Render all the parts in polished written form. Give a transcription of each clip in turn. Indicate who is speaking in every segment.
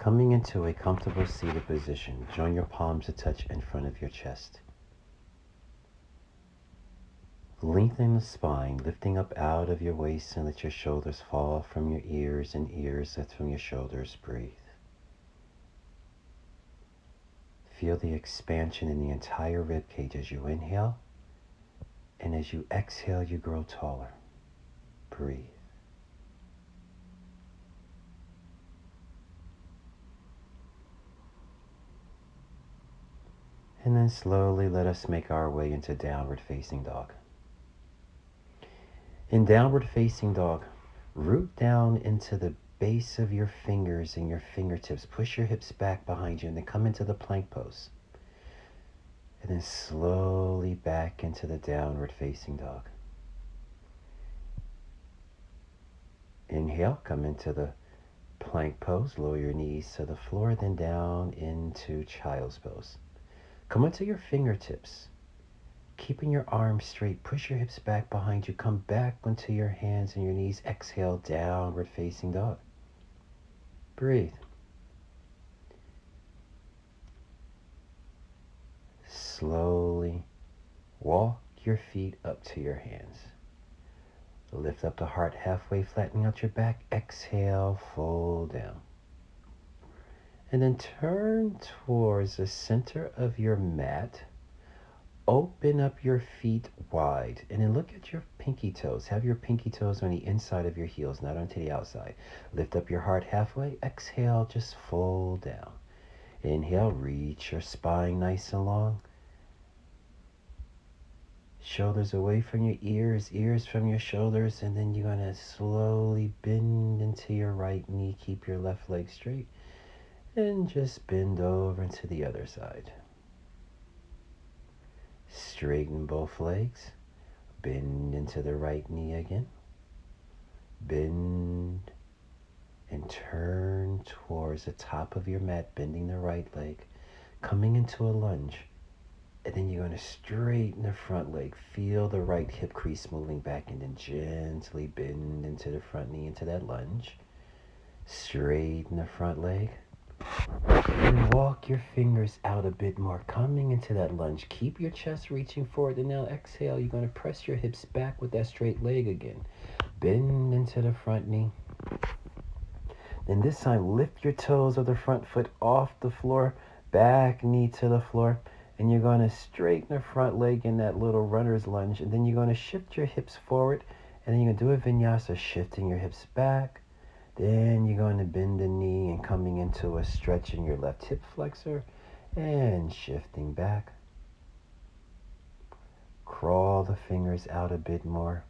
Speaker 1: Coming into a comfortable seated position, join your palms to touch in front of your chest. Lengthen the spine, lifting up out of your waist and let your shoulders fall from your ears and ears from your shoulders. Breathe. Feel the expansion in the entire rib cage as you inhale, and as you exhale, you grow taller. Breathe. And then slowly let us make our way into downward facing dog. In downward facing dog, root down into the base of your fingers and your fingertips. Push your hips back behind you and then come into the plank pose. And then slowly back into the downward facing dog. Inhale, come into the plank pose. Lower your knees to the floor, then down into child's pose. Come onto your fingertips. Keeping your arms straight, push your hips back behind you. Come back onto your hands and your knees. Exhale, downward facing dog. Breathe. Slowly walk your feet up to your hands. Lift up the heart halfway, flattening out your back. Exhale, fold down. And then turn towards the center of your mat. Open up your feet wide and then look at your pinky toes. Have your pinky toes on the inside of your heels, not onto the outside. Lift up your heart halfway. Exhale, just fold down. Inhale, reach your spine nice and long. Shoulders away from your ears, ears from your shoulders, and then you're going to slowly bend into your right knee. Keep your left leg straight and just bend over into the other side. Straighten both legs. Bend into the right knee again. Bend and turn towards the top of your mat, bending the right leg, coming into a lunge. And then you're going to straighten the front leg. Feel the right hip crease moving back and then gently bend into the front knee into that lunge. Straighten the front leg. And walk your fingers out a bit more, coming into that lunge. Keep your chest reaching forward, and now exhale. You're going to press your hips back with that straight leg again. Bend into the front knee. Then this time, lift your toes of the front foot off the floor, back knee to the floor, and you're going to straighten the front leg in that little runner's lunge, and then you're going to shift your hips forward, and then you're going to do a vinyasa, shifting your hips back. Then you're going to bend the knee and coming into a stretch in your left hip flexor and shifting back. Crawl the fingers out a bit more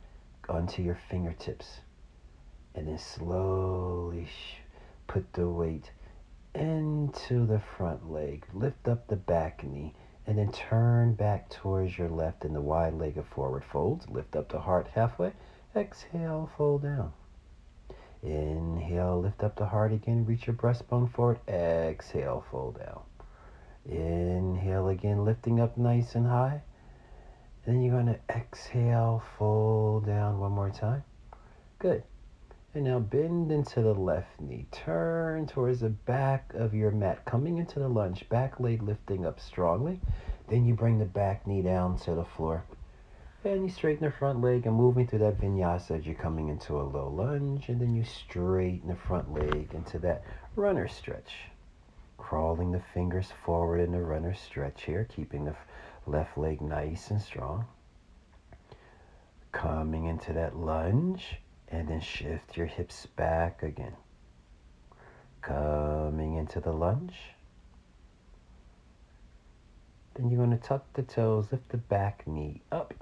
Speaker 1: onto your fingertips. And then slowly put the weight into the front leg. Lift up the back knee and then turn back towards your left in the wide-legged forward folds. Lift up the heart halfway. Exhale, fold down. Inhale, lift up the heart again, reach your breastbone forward. Exhale, fold down. Inhale again, lifting up nice and high. Then you're going to exhale, fold down one more time. Good. And now bend into the left knee. Turn towards the back of your mat, coming into the lunge. Back leg lifting up strongly. Then you bring the back knee down to the floor. And you straighten the front leg and moving through that vinyasa as you're coming into a low lunge. And then you straighten the front leg into that runner stretch. Crawling the fingers forward in the runner stretch here, keeping the left leg nice and strong. Coming into that lunge and then shift your hips back again. Coming into the lunge. Then you're going to tuck the toes, lift the back knee up.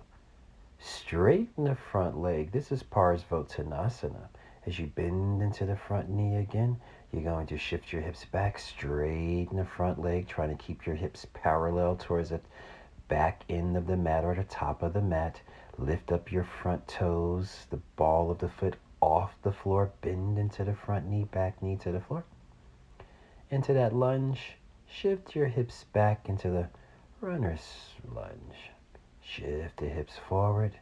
Speaker 1: Straighten the front leg. This is Parsvottanasana. As you bend into the front knee again, you're going to shift your hips back, straighten the front leg, trying to keep your hips parallel towards the back end of the mat or the top of the mat. Lift up your front toes, the ball of the foot off the floor, bend into the front knee, back knee to the floor. Into that lunge, shift your hips back into the runner's lunge. Shift the hips forward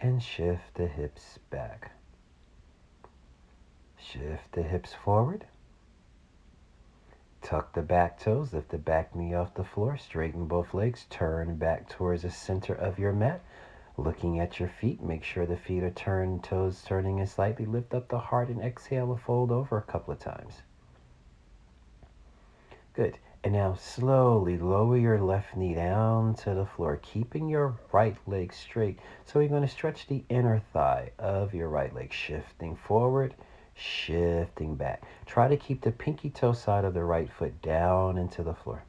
Speaker 1: and shift the hips back. Shift the hips forward Tuck the back toes, lift the back knee off the floor, straighten both legs, turn back towards the center of your mat. Looking at your feet, make sure the feet are turned, toes turning in slightly. Lift up the heart and exhale and fold over a couple of times. Good. And now slowly lower your left knee down to the floor, keeping your right leg straight. So you're going to stretch the inner thigh of your right leg, shifting forward, shifting back. Try to keep the pinky toe side of the right foot down into the floor.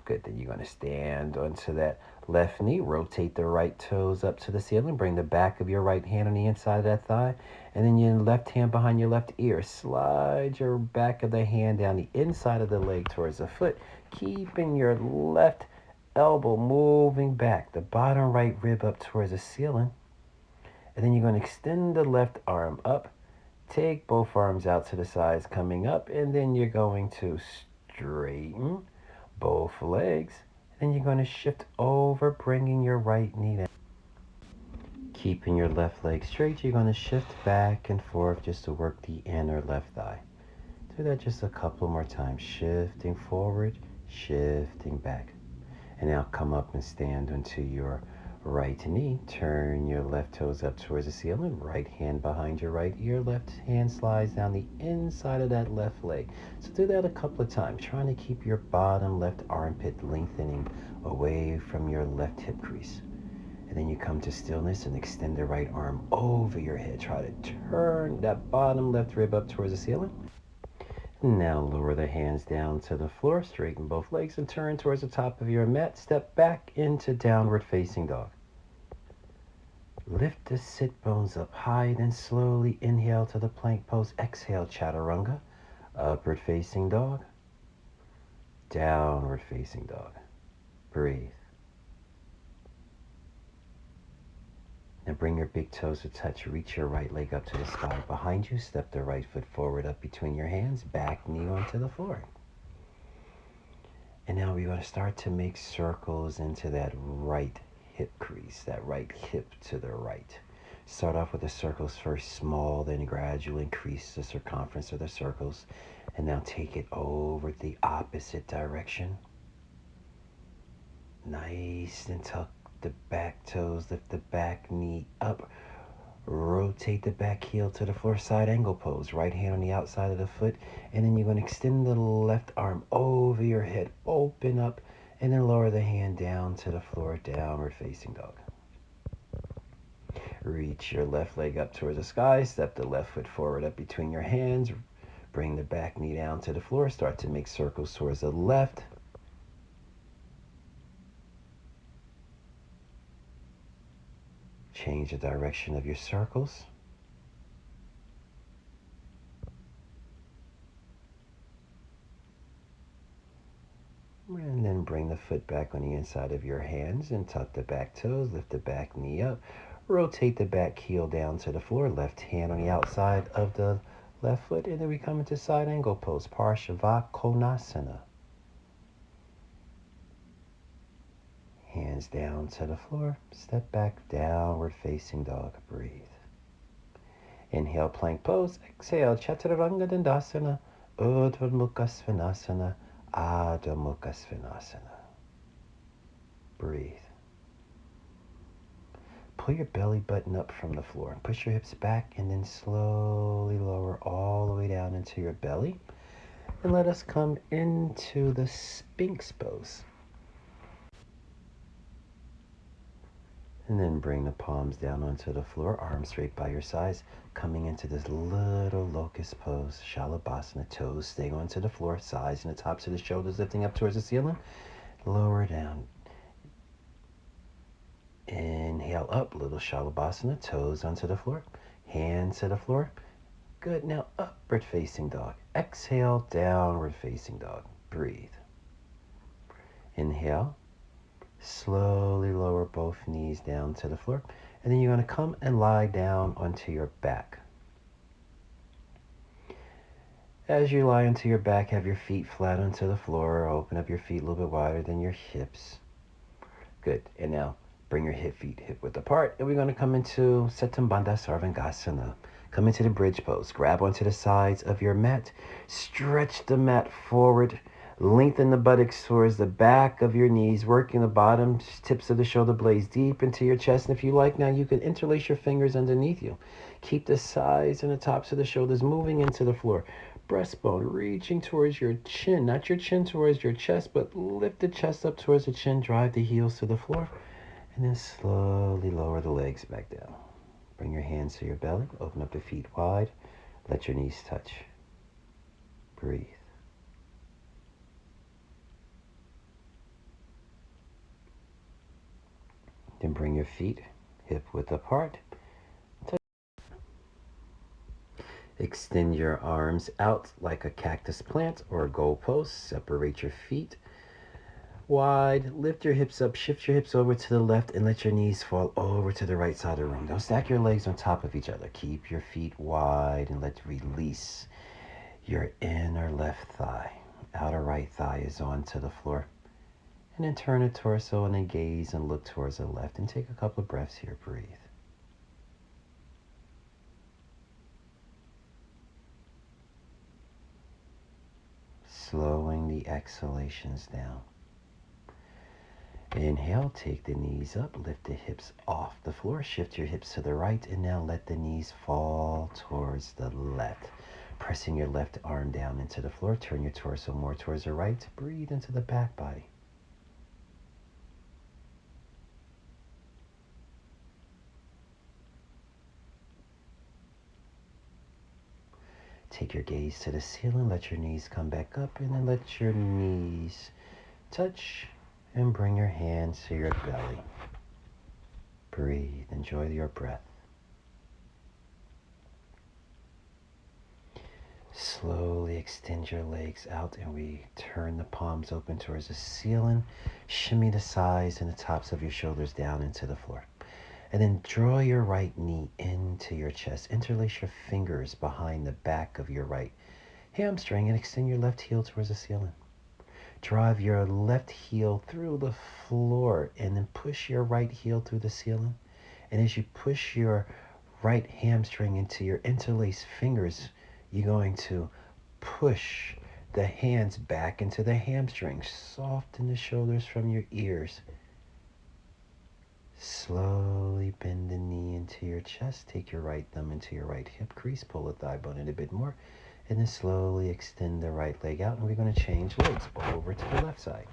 Speaker 1: Good. Then you're going to stand onto that left knee, rotate the right toes up to the ceiling, bring the back of your right hand on the inside of that thigh, and then your left hand behind your left ear. Slide your back of the hand down the inside of the leg towards the foot, keeping your left elbow moving back, the bottom right rib up towards the ceiling. And then you're going to extend the left arm up, take both arms out to the sides coming up, and then you're going to straighten both legs. Then you're going to shift over, bringing your right knee down. Keeping your left leg straight, you're going to shift back and forth just to work the inner left thigh. Do that just a couple more times. Shifting forward, shifting back. And now come up and stand onto your right knee. Turn your left toes up towards the ceiling. Right hand behind your right ear. Left hand slides down the inside of that left leg. So do that a couple of times, trying to keep your bottom left armpit lengthening away from your left hip crease. And then you come to stillness and extend the right arm over your head. Try to turn that bottom left rib up towards the ceiling. Now lower the hands down to the floor, straighten both legs and turn towards the top of your mat. Step back into downward facing dog. Lift the sit bones up high, then slowly inhale to the plank pose. Exhale, chaturanga. Upward facing dog. Downward facing dog. Breathe. Now bring your big toes to touch. Reach your right leg up to the sky behind you. Step the right foot forward up between your hands. Back knee onto the floor. And now we're going to start to make circles into that right hip crease, that right hip to the right. Start off with the circles first small, then gradually increase the circumference of the circles. And now take it over the opposite direction. Nice and tuck the back toes, lift the back knee up, rotate the back heel to the floor, side angle pose, right hand on the outside of the foot, and then you're going to extend the left arm over your head, open up, and then lower the hand down to the floor, downward facing dog. Reach your left leg up towards the sky, step the left foot forward up between your hands, bring the back knee down to the floor, start to make circles towards the left. Change the direction of your circles. And then bring the foot back on the inside of your hands and tuck the back toes, lift the back knee up, rotate the back heel down to the floor, left hand on the outside of the left foot, and then we come into side angle pose, Parsvakonasana. Hands down to the floor, step back, downward facing dog, breathe. Inhale, plank pose, exhale, Chaturanga Dandasana, Urdhva Mukha Svanasana, Adho Mukha Svanasana. Breathe. Pull your belly button up from the floor and push your hips back and then slowly lower all the way down into your belly. And let us come into the Sphinx pose. And then bring the palms down onto the floor, arms straight by your sides, coming into this little locust pose, Shalabhasana, toes staying onto the floor, sides and the tops of the shoulders lifting up towards the ceiling, lower down. Inhale up, little Shalabhasana, toes onto the floor, hands to the floor. Good, now upward facing dog. Exhale, downward facing dog. Breathe. Inhale. Slowly lower both knees down to the floor. And then you're going to come and lie down onto your back. As you lie onto your back, have your feet flat onto the floor. Open up your feet a little bit wider than your hips. Good. And now bring your feet hip width apart. And we're going to come into Setam Bandha Sarvangasana. Come into the bridge pose. Grab onto the sides of your mat. Stretch the mat forward. Lengthen the buttocks towards the back of your knees, working the bottom tips of the shoulder blades deep into your chest. And if you like now, you can interlace your fingers underneath you. Keep the sides and the tops of the shoulders moving into the floor. Breastbone reaching towards your chin, not your chin towards your chest, but lift the chest up towards the chin. Drive the heels to the floor. And then slowly lower the legs back down. Bring your hands to your belly. Open up the feet wide. Let your knees touch. Breathe. Then bring your feet hip width apart. Extend your arms out like a cactus plant or a goalpost. Separate your feet wide. Lift your hips up. Shift your hips over to the left and let your knees fall over to the right side of the room. Don't stack your legs on top of each other. Keep your feet wide and let's release your inner left thigh. Outer right thigh is onto the floor. And then turn the torso and then gaze and look towards the left and take a couple of breaths here. Breathe. Slowing the exhalations down. Inhale, take the knees up, lift the hips off the floor, shift your hips to the right, and now let the knees fall towards the left. Pressing your left arm down into the floor, turn your torso more towards the right. Breathe into the back body. Take your gaze to the ceiling, let your knees come back up, and then let your knees touch, and bring your hands to your belly. Breathe, enjoy your breath. Slowly extend your legs out, and we turn the palms open towards the ceiling. Shimmy the sides and the tops of your shoulders down into the floor. And then draw your right knee into your chest. Interlace your fingers behind the back of your right hamstring and extend your left heel towards the ceiling. Drive your left heel through the floor and then push your right heel through the ceiling. And as you push your right hamstring into your interlaced fingers, you're going to push the hands back into the hamstrings. Soften the shoulders from your ears. Slowly bend the knee into your chest. Take your right thumb into your right hip crease. Pull the thigh bone in a bit more. And then slowly extend the right leg out. And we're going to change legs over to the left side.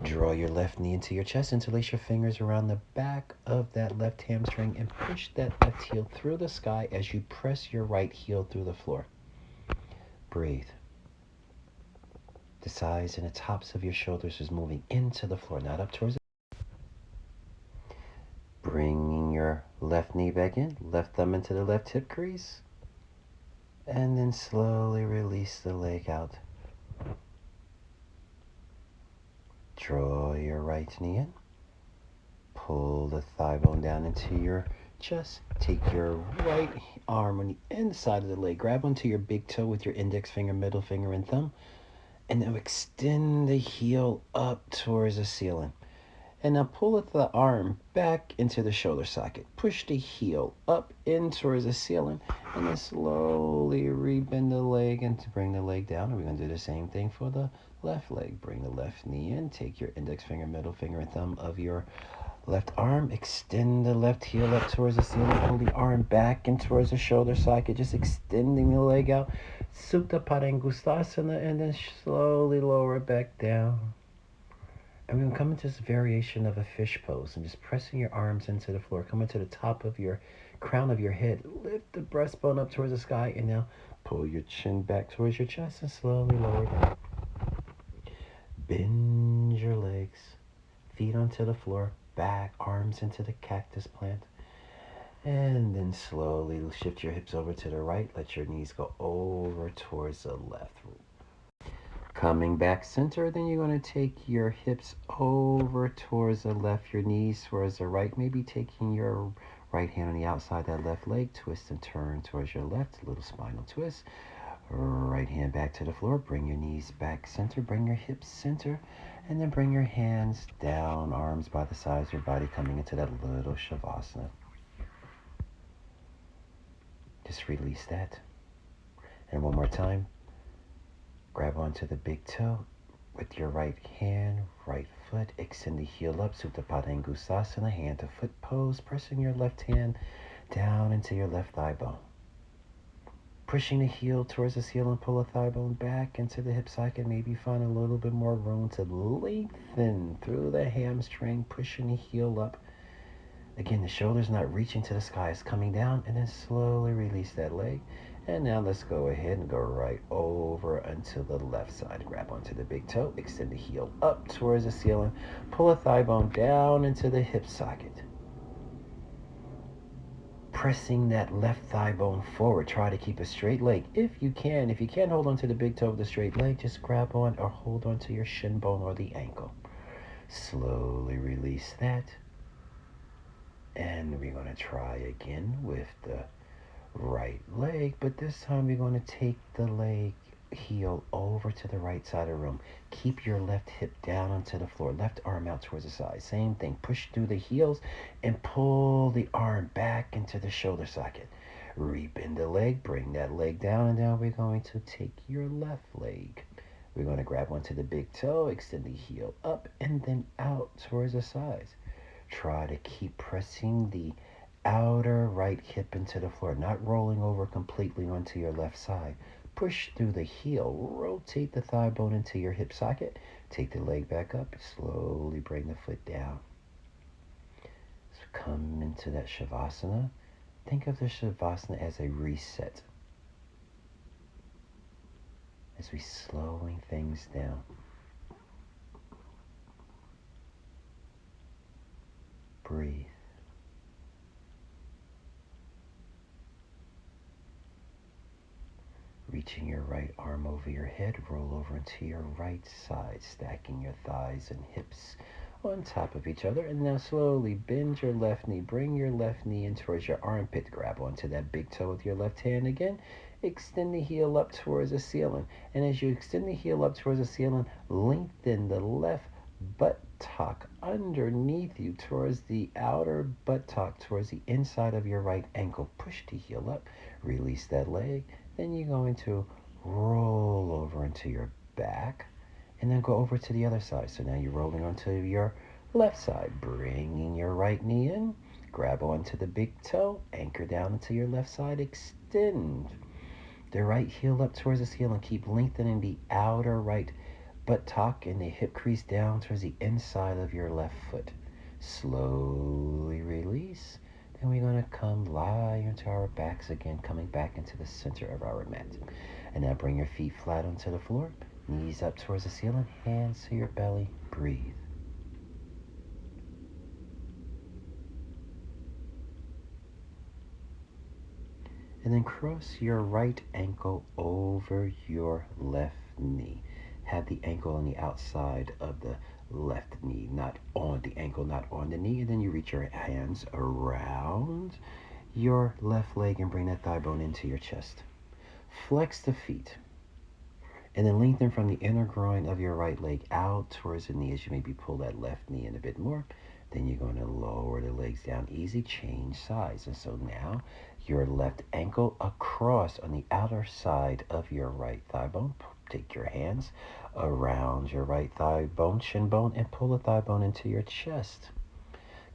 Speaker 1: Draw your left knee into your chest. Interlace your fingers around the back of that left hamstring. And push that left heel through the sky as you press your right heel through the floor. Breathe. The sides and the tops of your shoulders is moving into the floor, not up towards it. Bringing your left knee back in, left thumb into the left hip crease, and then slowly release the leg out. Draw your right knee in, pull the thigh bone down into your chest. Take your right arm on the inside of the leg, grab onto your big toe with your index finger, middle finger, and thumb, and now extend the heel up towards the ceiling. And now pull the arm back into the shoulder socket. Push the heel up in towards the ceiling. And then slowly rebend the leg and to bring the leg down. And we're going to do the same thing for the left leg. Bring the left knee in. Take your index finger, middle finger, and thumb of your left arm. Extend the left heel up towards the ceiling. Pull the arm back in towards the shoulder socket. Just extending the leg out. Supta Padangusthasana. And then slowly lower it back down. And we're going to come into this variation of a fish pose and just pressing your arms into the floor. Come into the top of your crown of your head. Lift the breastbone up towards the sky. And now pull your chin back towards your chest and slowly lower down. Bend your legs. Feet onto the floor. Back, arms into the cactus plant. And then slowly shift your hips over to the right. Let your knees go over towards the left. Coming back center, then you're going to take your hips over towards the left, your knees towards the right, maybe taking your right hand on the outside of that left leg, twist and turn towards your left, a little spinal twist. Right hand back to the floor, bring your knees back center, bring your hips center, and then bring your hands down, arms by the sides of your body, coming into that little Shavasana. Just release that. And one more time, grab onto the big toe with your right hand, right foot. Extend the heel up, Supta Padangusthasana, hand to foot pose, pressing your left hand down into your left thigh bone. Pushing the heel towards the ceiling, pull the thigh bone back into the hip socket. Maybe find a little bit more room to lengthen through the hamstring, pushing the heel up. Again, the shoulder's not reaching to the sky, it's coming down, and then slowly release that leg. And now let's go ahead and go right over unto the left side. Grab onto the big toe, extend the heel up towards the ceiling, pull a thigh bone down into the hip socket. Pressing that left thigh bone forward. Try to keep a straight leg if you can. If you can't hold on to the big toe with a straight leg, just grab on or hold on to your shin bone or the ankle. Slowly release that. And we're going to try again with the right leg, but this time we're going to take the leg heel over to the right side of the room. Keep your left hip down onto the floor, left arm out towards the side. Same thing, push through the heels and pull the arm back into the shoulder socket. Rebend the leg, bring that leg down, and now we're going to take your left leg. We're going to grab onto the big toe, extend the heel up and then out towards the sides. Try to keep pressing the outer right hip into the floor, not rolling over completely onto your left side. Push through the heel, rotate the thigh bone into your hip socket, take the leg back up, slowly bring the foot down. So come into that Shavasana. Think of the Shavasana as a reset. As we slowing things down. Breathe. Reaching your right arm over your head, roll over into your right side, stacking your thighs and hips on top of each other. And now slowly bend your left knee, bring your left knee in towards your armpit, grab onto that big toe with your left hand again, extend the heel up towards the ceiling. And as you extend the heel up towards the ceiling, lengthen the left buttock underneath you towards the outer buttock, towards the inside of your right ankle. Push the heel up, release that leg. Then you're going to roll over into your back and then go over to the other side. So now you're rolling onto your left side, bringing your right knee in, grab onto the big toe, anchor down into your left side, extend the right heel up towards the ceiling, keep lengthening the outer right buttock and the hip crease down towards the inside of your left foot. Slowly release. Then we're going to come lie into our backs again, coming back into the center of our mat. And now bring your feet flat onto the floor, knees up towards the ceiling, hands to your belly. Breathe. And then cross your right ankle over your left knee. Have the ankle on the outside of the left knee, not on the ankle, not on the knee. And then you reach your hands around your left leg and bring that thigh bone into your chest. Flex the feet. And then lengthen from the inner groin of your right leg out towards the knee as you maybe pull that left knee in a bit more. Then you're going to lower the legs down easy, change sides. And so now your left ankle across on the outer side of your right thigh bone. Take your hands around your right thigh bone, shin bone, and pull the thigh bone into your chest.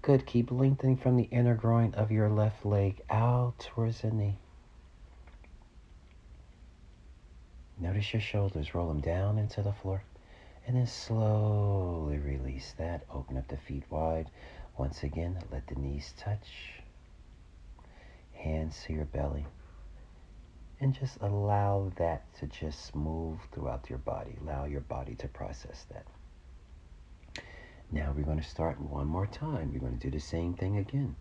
Speaker 1: Good. Keep lengthening from the inner groin of your left leg out towards the knee. Notice your shoulders. Roll them down into the floor. And then slowly release that. Open up the feet wide. Once again, let the knees touch. Hands to your belly. And just allow that to just move throughout your body. Allow your body to process that. Now we're going to start one more time. We're going to do the same thing again.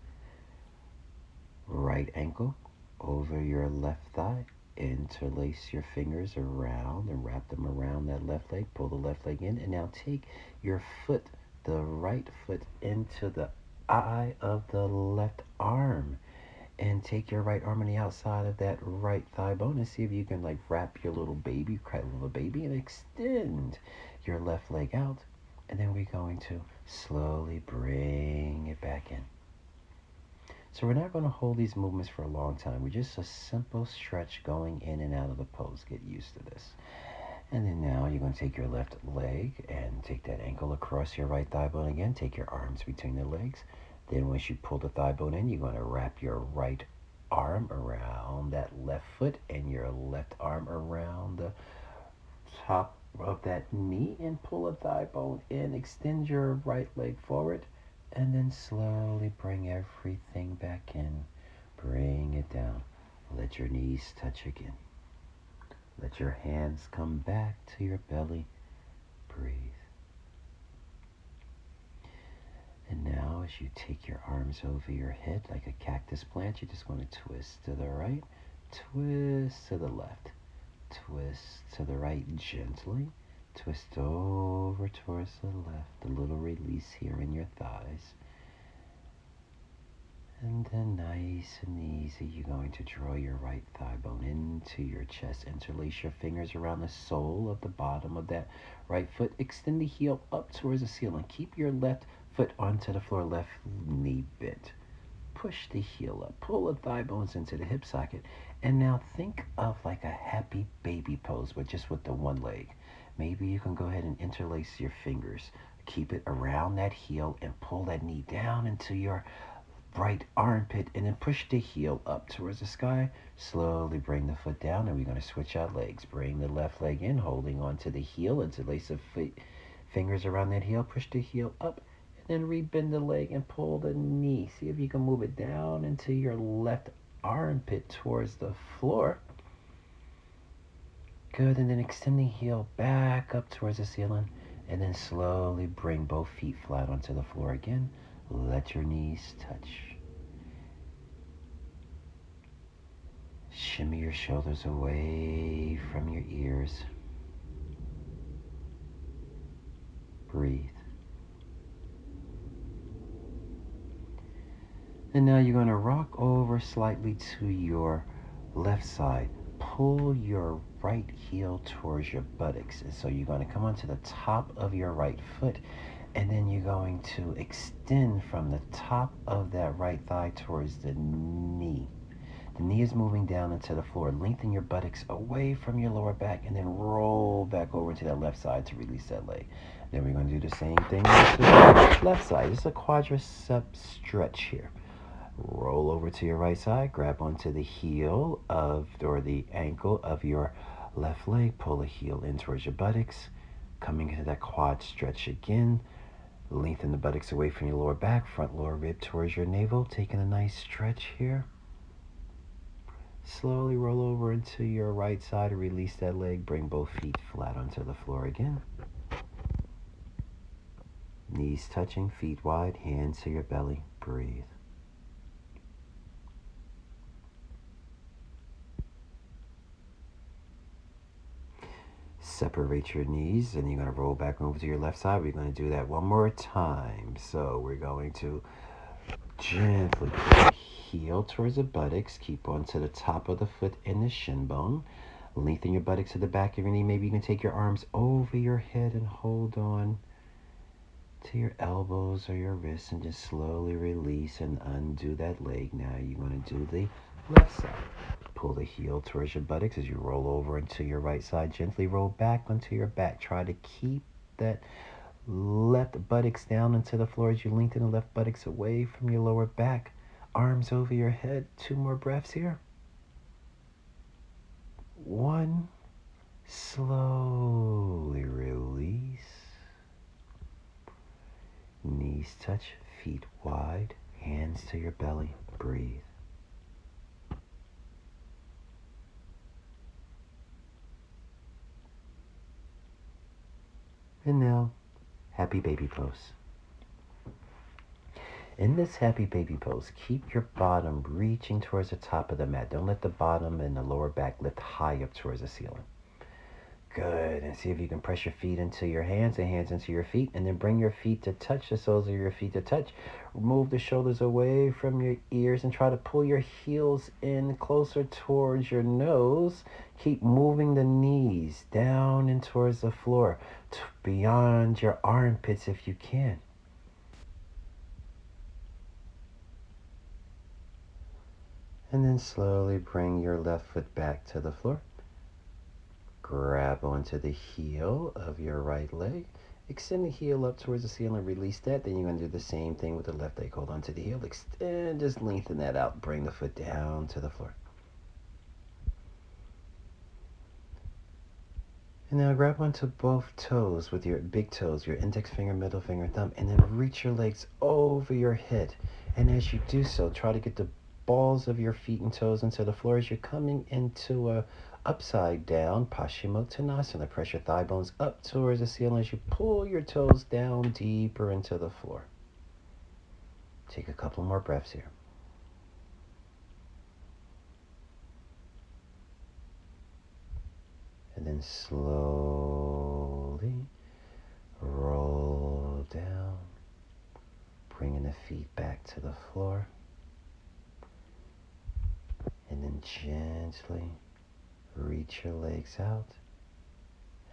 Speaker 1: Right ankle over your left thigh. Interlace your fingers around and wrap them around that left leg. Pull the left leg in. And now take your foot, the right foot, into the eye of the left arm. And take your right arm on the outside of that right thigh bone and see if you can like wrap your little baby, cradle of a baby, and extend your left leg out. And then we're going to slowly bring it back in. So we're not going to hold these movements for a long time. We're just a simple stretch going in and out of the pose. Get used to this. And then now you're going to take your left leg and take that ankle across your right thigh bone again. Take your arms between the legs. Then once you pull the thigh bone in, you're going to wrap your right arm around that left foot and your left arm around the top of that knee and pull a thigh bone in. Extend your right leg forward and then slowly bring everything back in. Bring it down. Let your knees touch again. Let your hands come back to your belly. Breathe. And now as you take your arms over your head like a cactus plant, you're just going to twist to the right, twist to the left, twist to the right gently, twist over towards the left, a little release here in your thighs. And then nice and easy, you're going to draw your right thigh bone into your chest. Interlace your fingers around the sole of the bottom of that right foot. Extend the heel up towards the ceiling. Keep your left foot onto the floor, left knee bent. Push the heel up. Pull the thigh bones into the hip socket. And now think of like a happy baby pose, but just with the one leg. Maybe you can go ahead and interlace your fingers. Keep it around that heel and pull that knee down into your right armpit and then push the heel up towards the sky. Slowly bring the foot down and we're going to switch our legs. Bring the left leg in, holding onto the heel, interlace the fingers around that heel, push the heel up and then rebend the leg and pull the knee. See if you can move it down into your left armpit towards the floor. Good, and then extend the heel back up towards the ceiling and then slowly bring both feet flat onto the floor again. Let your knees touch. Shimmy your shoulders away from your ears. Breathe. And now you're going to rock over slightly to your left side. Pull your right heel towards your buttocks. And so you're going to come onto the top of your right foot. And then you're going to extend from the top of that right thigh towards the knee. The knee is moving down into the floor. Lengthen your buttocks away from your lower back and then roll back over to that left side to release that leg. Then we're going to do the same thing with the left side. This is a quadricep stretch here. Roll over to your right side. Grab onto the heel or the ankle of your left leg. Pull the heel in towards your buttocks. Coming into that quad stretch again. Lengthen the buttocks away from your lower back, front lower rib towards your navel. Taking a nice stretch here. Slowly roll over into your right side and release that leg. Bring both feet flat onto the floor again. Knees touching, feet wide, hands to your belly. Breathe. Separate your knees and you're going to roll back over to your left side. We're going to do that one more time. So we're going to gently pull the heel towards the buttocks. Keep onto the top of the foot and the shin bone. Lengthen your buttocks to the back of your knee. Maybe you can take your arms over your head and hold on to your elbows or your wrists and just slowly release and undo that leg. Now you're going to do the left side. Pull the heel towards your buttocks as you roll over into your right side. Gently roll back onto your back. Try to keep that left buttocks down into the floor as you lengthen the left buttocks away from your lower back. Arms over your head. 2 more breaths here. 1. Slowly release. Knees touch, feet wide, hands to your belly. Breathe. And now, happy baby pose. In this happy baby pose, keep your bottom reaching towards the top of the mat. Don't let the bottom and the lower back lift high up towards the ceiling. Good. And see if you can press your feet into your hands and hands into your feet. And then bring your feet to touch, the soles of your feet to touch. Move the shoulders away from your ears and try to pull your heels in closer towards your nose. Keep moving the knees down and towards the floor, beyond your armpits if you can. And then slowly bring your left foot back to the floor. Grab onto the heel of your right leg. Extend the heel up towards the ceiling, release that. Then you're going to do the same thing with the left leg. Hold onto the heel, extend, just lengthen that out. Bring the foot down to the floor. And now grab onto both toes with your big toes, your index finger, middle finger, thumb, and then reach your legs over your head. And as you do so, try to get the balls of your feet and toes into the floor as you're coming into a upside down Paschimottanasana. Press your thigh bones up towards the ceiling as you pull your toes down deeper into the floor. Take a couple more breaths here. And then slowly roll down, bringing the feet back to the floor. And then gently reach your legs out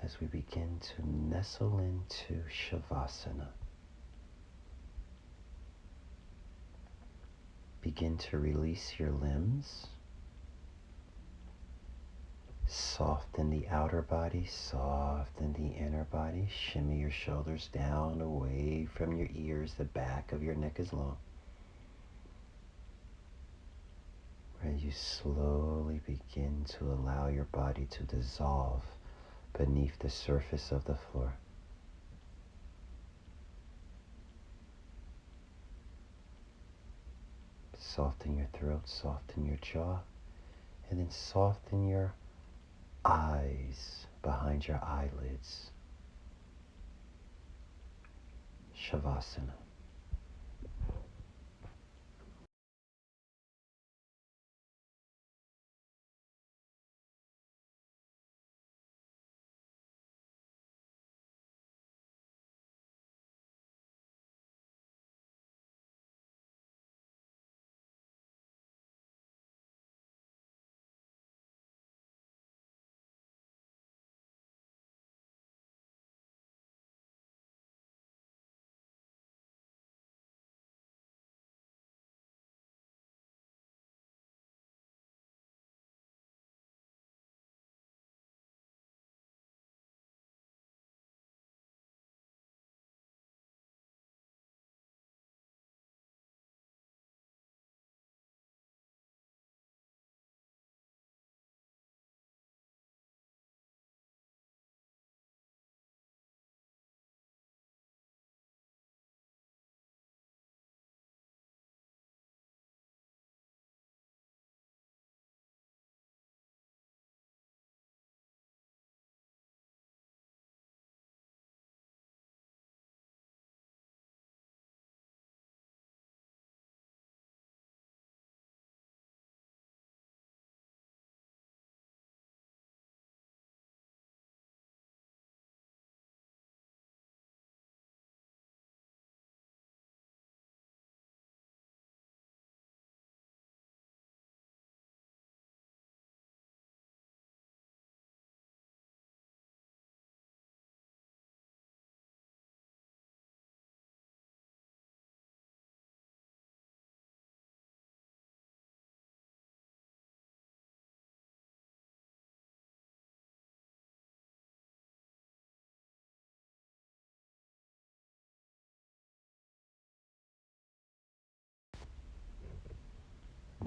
Speaker 1: as we begin to nestle into Shavasana. Begin to release your limbs. Soften the outer body, soften the inner body. Shimmy your shoulders down, away from your ears. The back of your neck is long. As you slowly begin to allow your body to dissolve beneath the surface of the floor. Soften your throat, soften your jaw, and then soften your eyes behind your eyelids. Shavasana.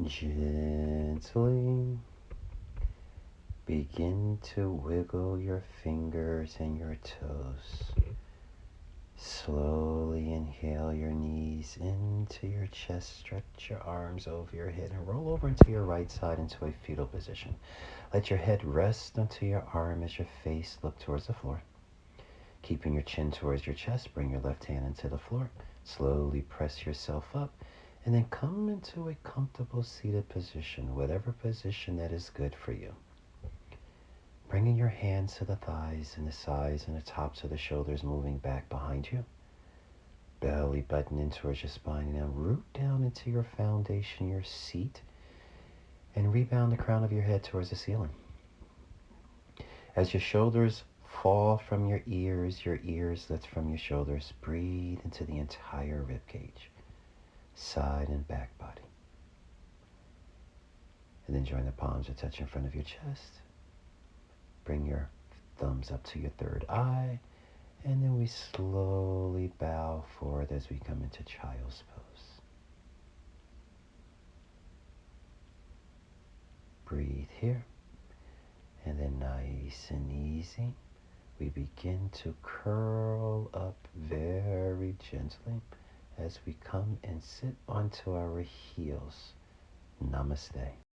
Speaker 1: Gently begin to wiggle your fingers and your toes. Slowly inhale your knees into your chest. Stretch your arms over your head and roll over into your right side into a fetal position. Let your head rest onto your arm as your face look towards the floor. Keeping your chin towards your chest, bring your left hand into the floor. Slowly press yourself up and then come into a comfortable seated position, whatever position that is good for you. Bringing your hands to the thighs and the sides and the tops of the shoulders, moving back behind you. Belly button in towards your spine, and now root down into your foundation, your seat, and rebound the crown of your head towards the ceiling. As your shoulders fall from your ears lift from your shoulders, breathe into the entire rib cage, side and back body. And then join the palms to touch in front of your chest. Bring your thumbs up to your third eye. And then we slowly bow forward as we come into child's pose. Breathe here. And then nice and easy, we begin to curl up very gently as we come and sit onto our heels. Namaste.